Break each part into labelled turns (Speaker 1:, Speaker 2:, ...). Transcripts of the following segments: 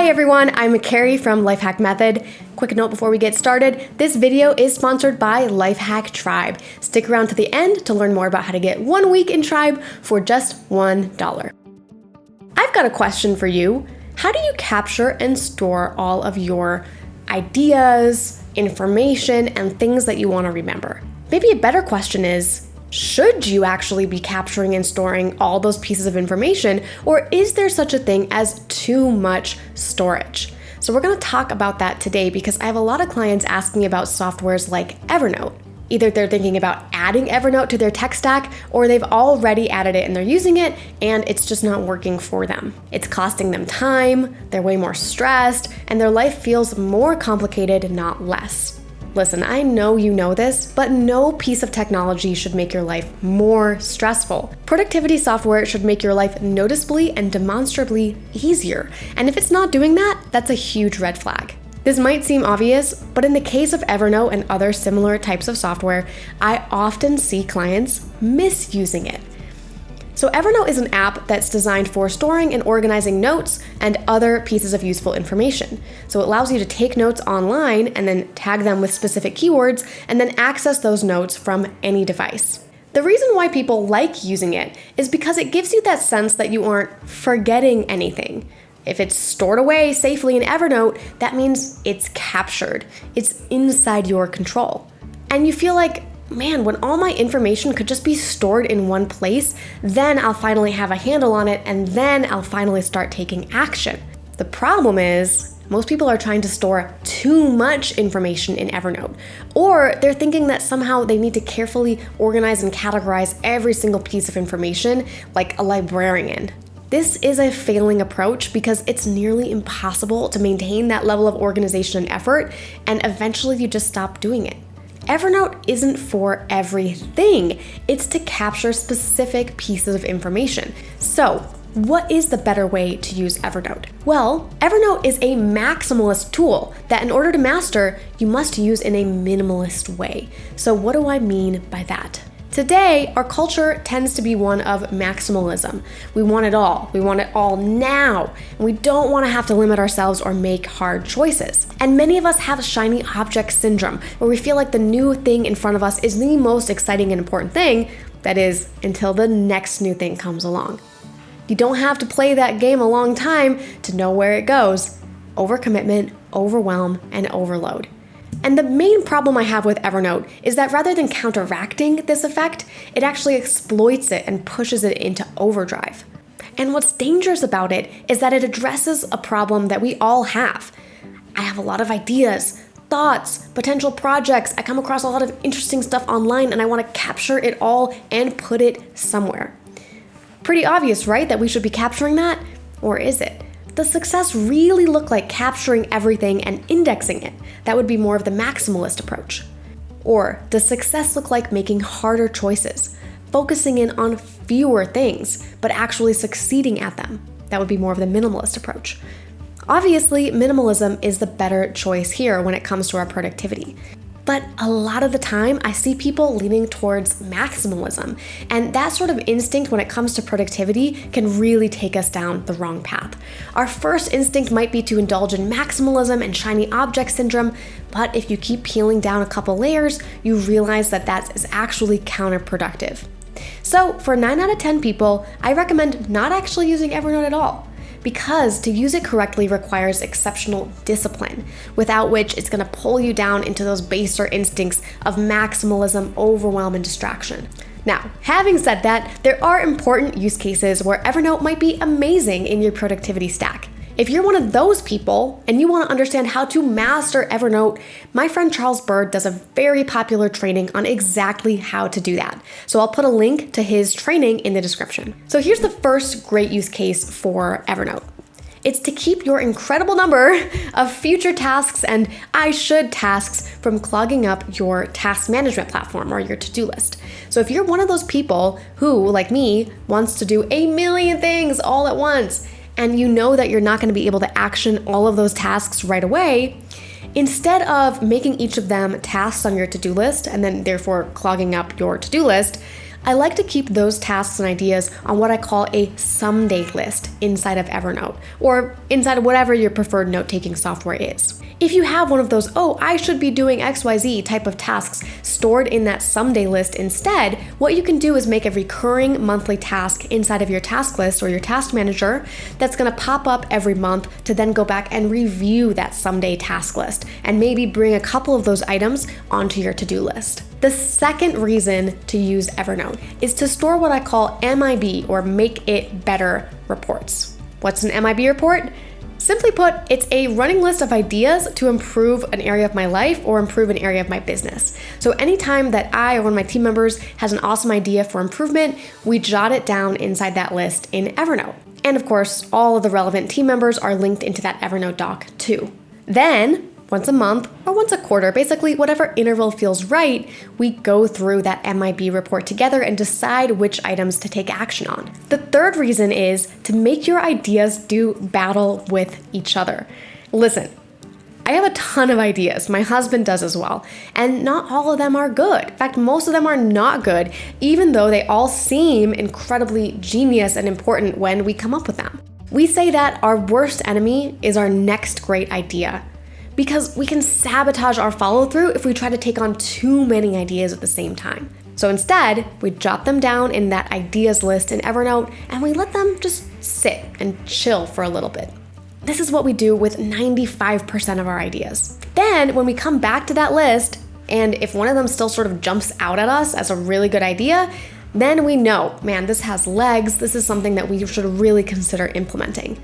Speaker 1: Hi everyone, I'm Carey from Lifehack Method. Quick note before we get started, this video is sponsored by Lifehack Tribe. Stick around to the end to learn more about how to get 1 week in Tribe for just $1. I've got a question for you. How do you capture and store all of your ideas, information, and things that you want to remember? Maybe a better question is, should you actually be capturing and storing all those pieces of information, or is there such a thing as too much storage? So we're going to talk about that today because I have a lot of clients asking about softwares like Evernote. Either they're thinking about adding Evernote to their tech stack, or they've already added it and they're using it and it's just not working for them. It's costing them time, they're way more stressed, and their life feels more complicated, not less. Listen, I know you know this, but no piece of technology should make your life more stressful. Productivity software should make your life noticeably and demonstrably easier. And if it's not doing that, that's a huge red flag. This might seem obvious, but in the case of Evernote and other similar types of software, I often see clients misusing it. So Evernote is an app that's designed for storing and organizing notes and other pieces of useful information. So it allows you to take notes online and then tag them with specific keywords and then access those notes from any device. The reason why people like using it is because it gives you that sense that you aren't forgetting anything. If it's stored away safely in Evernote, that means it's captured. It's inside your control. And you feel like, man, when all my information could just be stored in one place, then I'll finally have a handle on it and then I'll finally start taking action. The problem is, most people are trying to store too much information in Evernote, or they're thinking that somehow they need to carefully organize and categorize every single piece of information like a librarian. This is a failing approach because it's nearly impossible to maintain that level of organization and effort, and eventually you just stop doing it. Evernote isn't for everything. It's to capture specific pieces of information. So, what is the better way to use Evernote? Well, Evernote is a maximalist tool that in order to master, you must use in a minimalist way. So what do I mean by that? Today, our culture tends to be one of maximalism. We want it all. We want it all now. And we don't want to have to limit ourselves or make hard choices. And many of us have shiny object syndrome, where we feel like the new thing in front of us is the most exciting and important thing, that is, until the next new thing comes along. You don't have to play that game a long time to know where it goes. Overcommitment, overwhelm, and overload. And the main problem I have with Evernote is that rather than counteracting this effect, it actually exploits it and pushes it into overdrive. And what's dangerous about it is that it addresses a problem that we all have. I have a lot of ideas, thoughts, potential projects. I come across a lot of interesting stuff online and I want to capture it all and put it somewhere. Pretty obvious, right, that we should be capturing that? Or is it? Does success really look like capturing everything and indexing it? That would be more of the maximalist approach. Or does success look like making harder choices, focusing in on fewer things, but actually succeeding at them? That would be more of the minimalist approach. Obviously, minimalism is the better choice here when it comes to our productivity. But a lot of the time, I see people leaning towards maximalism, and that sort of instinct when it comes to productivity can really take us down the wrong path. Our first instinct might be to indulge in maximalism and shiny object syndrome, but if you keep peeling down a couple layers, you realize that that is actually counterproductive. So for 9 out of 10 people, I recommend not actually using Evernote at all, because to use it correctly requires exceptional discipline, without which it's going to pull you down into those baser instincts of maximalism, overwhelm, and distraction. Now, having said that, there are important use cases where Evernote might be amazing in your productivity stack. If you're one of those people and you want to understand how to master Evernote, my friend Charles Bird does a very popular training on exactly how to do that. So I'll put a link to his training in the description. So here's the first great use case for Evernote. It's to keep your incredible number of future tasks and I should tasks from clogging up your task management platform or your to-do list. So if you're one of those people who, like me, wants to do a million things all at once, and you know that you're not going to be able to action all of those tasks right away, instead of making each of them tasks on your to-do list and then therefore clogging up your to-do list, I like to keep those tasks and ideas on what I call a someday list inside of Evernote, or inside of whatever your preferred note-taking software is. If you have one of those, oh, I should be doing XYZ type of tasks stored in that someday list instead, what you can do is make a recurring monthly task inside of your task list or your task manager that's gonna pop up every month to then go back and review that someday task list and maybe bring a couple of those items onto your to-do list. The second reason to use Evernote is to store what I call MIB, or Make It Better reports. What's an MIB report? Simply put, it's a running list of ideas to improve an area of my life or improve an area of my business. So anytime that I or one of my team members has an awesome idea for improvement, we jot it down inside that list in Evernote. And of course, all of the relevant team members are linked into that Evernote doc too. Then, once a month or once a quarter, basically whatever interval feels right, we go through that MIB report together and decide which items to take action on. The third reason is to make your ideas do battle with each other. Listen, I have a ton of ideas. My husband does as well. And not all of them are good. In fact, most of them are not good, even though they all seem incredibly genius and important when we come up with them. We say that our worst enemy is our next great idea, because we can sabotage our follow-through if we try to take on too many ideas at the same time. So instead, we jot them down in that ideas list in Evernote and we let them just sit and chill for a little bit. This is what we do with 95% of our ideas. Then when we come back to that list, and if one of them still sort of jumps out at us as a really good idea, then we know, man, this has legs, this is something that we should really consider implementing.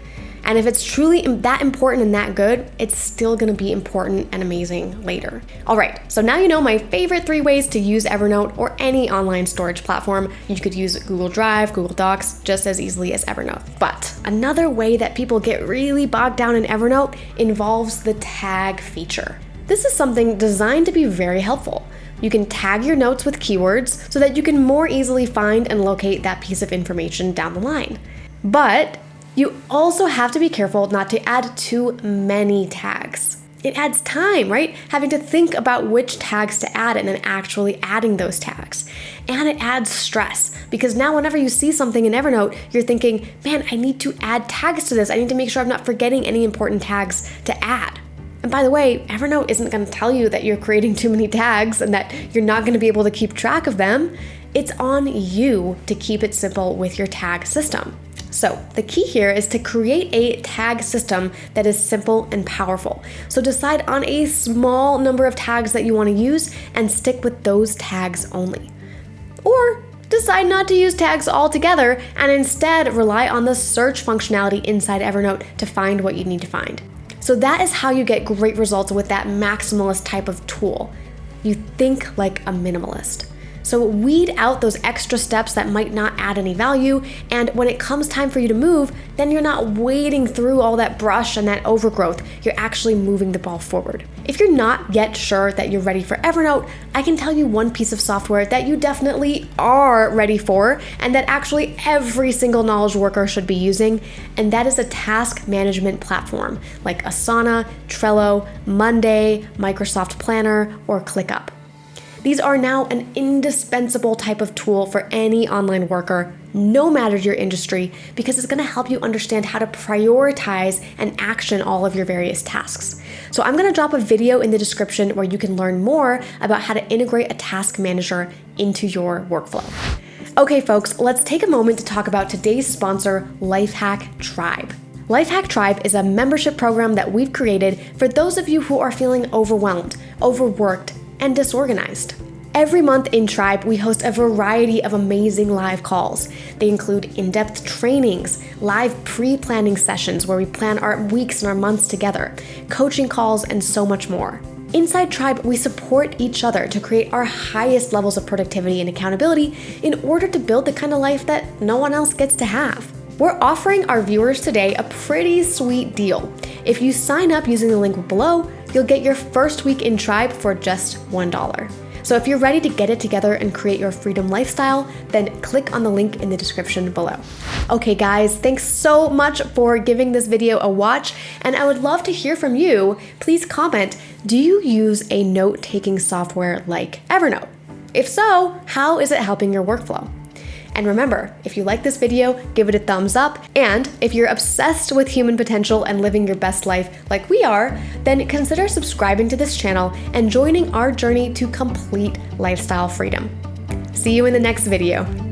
Speaker 1: And if it's truly that important and that good, it's still gonna be important and amazing later. All right, so now you know my favorite 3 ways to use Evernote or any online storage platform. You could use Google Drive, Google Docs, just as easily as Evernote. But another way that people get really bogged down in Evernote involves the tag feature. This is something designed to be very helpful. You can tag your notes with keywords so that you can more easily find and locate that piece of information down the line. But you also have to be careful not to add too many tags. It adds time, right? Having to think about which tags to add and then actually adding those tags. And it adds stress because now whenever you see something in Evernote, you're thinking, man, I need to add tags to this. I need to make sure I'm not forgetting any important tags to add. And by the way, Evernote isn't going to tell you that you're creating too many tags and that you're not going to be able to keep track of them. It's on you to keep it simple with your tag system. So the key here is to create a tag system that is simple and powerful. So decide on a small number of tags that you want to use and stick with those tags only. Or decide not to use tags altogether and instead rely on the search functionality inside Evernote to find what you need to find. So that is how you get great results with that maximalist type of tool. You think like a minimalist. So weed out those extra steps that might not add any value, and when it comes time for you to move, then you're not wading through all that brush and that overgrowth, you're actually moving the ball forward. If you're not yet sure that you're ready for Evernote, I can tell you one piece of software that you definitely are ready for, and that actually every single knowledge worker should be using, and that is a task management platform like Asana, Trello, Monday, Microsoft Planner, or ClickUp. These are now an indispensable type of tool for any online worker, no matter your industry, because it's going to help you understand how to prioritize and action all of your various tasks. So I'm going to drop a video in the description where you can learn more about how to integrate a task manager into your workflow. Okay, folks, let's take a moment to talk about today's sponsor, Lifehack Tribe. Lifehack Tribe is a membership program that we've created for those of you who are feeling overwhelmed, overworked, and disorganized. Every month in Tribe, we host a variety of amazing live calls. They include in-depth trainings, live pre-planning sessions where we plan our weeks and our months together, coaching calls, and so much more. Inside Tribe, we support each other to create our highest levels of productivity and accountability in order to build the kind of life that no one else gets to have. We're offering our viewers today a pretty sweet deal. If you sign up using the link below, you'll get your first week in Tribe for just $1. So if you're ready to get it together and create your freedom lifestyle, then click on the link in the description below. Okay guys, thanks so much for giving this video a watch, and I would love to hear from you. Please comment, do you use a note-taking software like Evernote? If so, how is it helping your workflow? And remember, if you like this video, give it a thumbs up. And if you're obsessed with human potential and living your best life like we are, then consider subscribing to this channel and joining our journey to complete lifestyle freedom. See you in the next video.